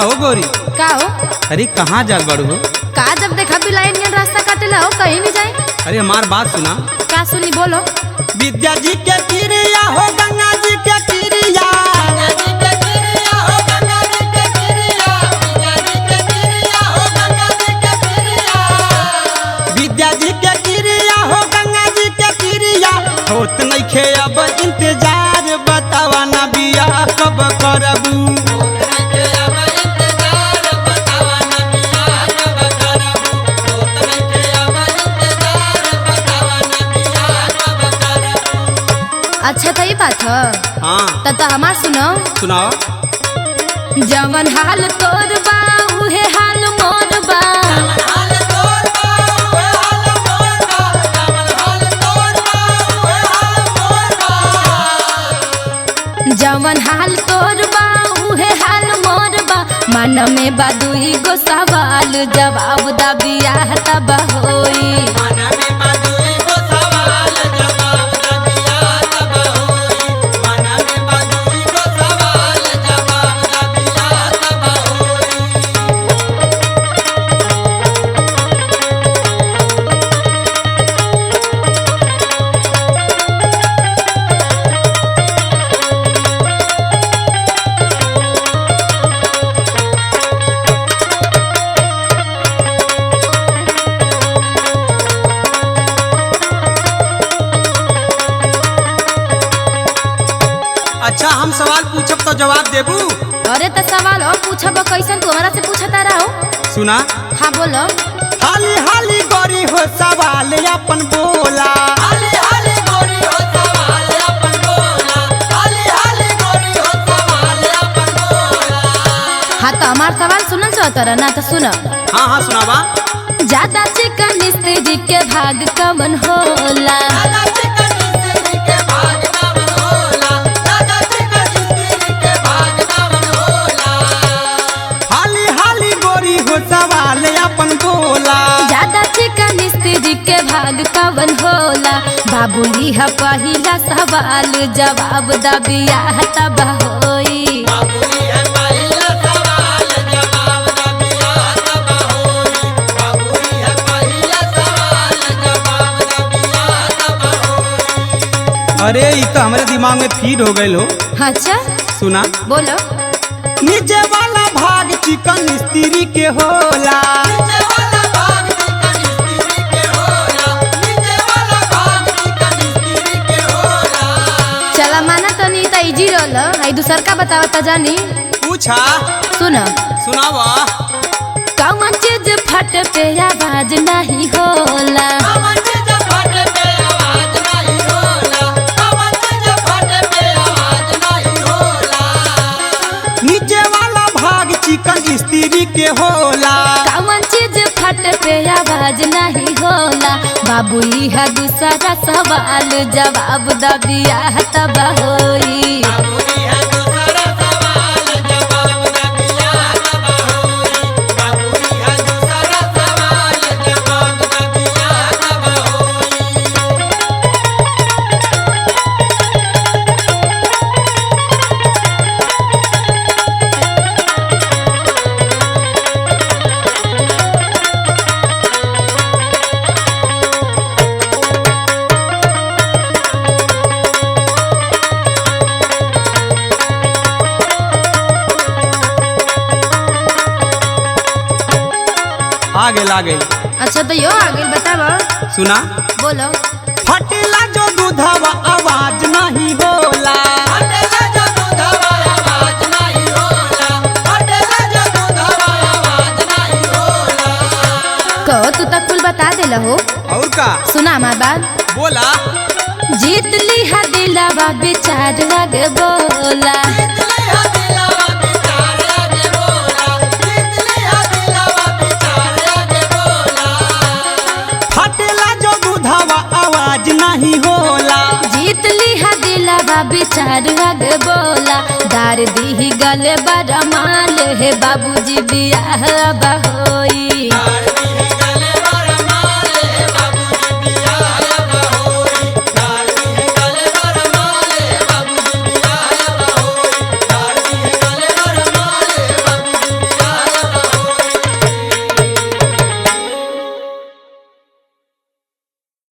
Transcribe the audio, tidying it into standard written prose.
हो गोरी? का हो? अरे कहाँ जाल बड़ू हो? का जब देखा भी लाइन में रास्ता काटेला हो कहीं भी जाए। अरे हमार बात सुना। का सुनी बोलो। विद्या जी के किरिया हो गंगा जी के किरिया, विद्या जी के किरिया हो गंगा जी के किरिया, होत नइखे अब इंतजार, बतावा ना बिया कब करबू। अच्छा तो ये बात है। हाँ तो हमार सुनो। सुनाओ। जवन हाल तोर बा उहे हाल मोर बा, जवन हाल तोर बा उहे हाल मोर बा, मन में बा दुई गो सवाल, जवाब दा बियाह तब होई। अच्छा हम सवाल पूछब तो जवाब देबू? अरे तो सवाल और पूछब कैसन तुम्हारा से पूछता रहो। सुना। हाँ बोलो। हाली हाली गोरी हो सवाल अपन बोला, हाली हाली गोरी हो सवाल अपन बोला, हाली हाली गोरी हो सवाल अपन बोला। हाँ तो हमार सवाल सुनल चाहता ना तो सुनो। हाँ हाँ सुनावा। ज्यादा चिकन जी के भाग कवन होला, हाली हाली गोरी हो सवाल अपन बोला, ज्यादा चिकन जी के भाग कवन होला, बाबू लिहा पहिला सवाल, जवाब दा बियाह तब होई। अरे ये तो हमारे दिमाग में फीड हो गई हो। अच्छा सुना। बोलो। नीचे वाला भाग चिकन स्त्री के होला, चला माना तो नहीं तो इजी रोल आई दूसर का बताओ तो जानी। पूछा। सुनो। सुनावा। कौन चीज फट पे आवाज नहीं होला, नीचे वाला भाग चिकन स्त्री के होला, कौन चीज फट पे आवाज नहीं होला, बाबू यह दूसरा सवाल, जवाब दा बियाह तब होई। आगे। अच्छा तो यो आगे बताओ। सुना। बोलो। फटेला जो दूधवा आवाज नहीं होला, फटेला जो दूधवा आवाज नहीं होला, फटेला जो दूधवा आवाज नहीं होला। कहो तू तक कुल बता देला हो। और का? सुना हमार बात। बोला। जीत लिहा दिलावा विचार लगे बोला, नहीं होला, जीत लिहा दिलावा विचार आगे बोला, दार दी गले बड़ा माल है बाबूजी बियाह बा हो।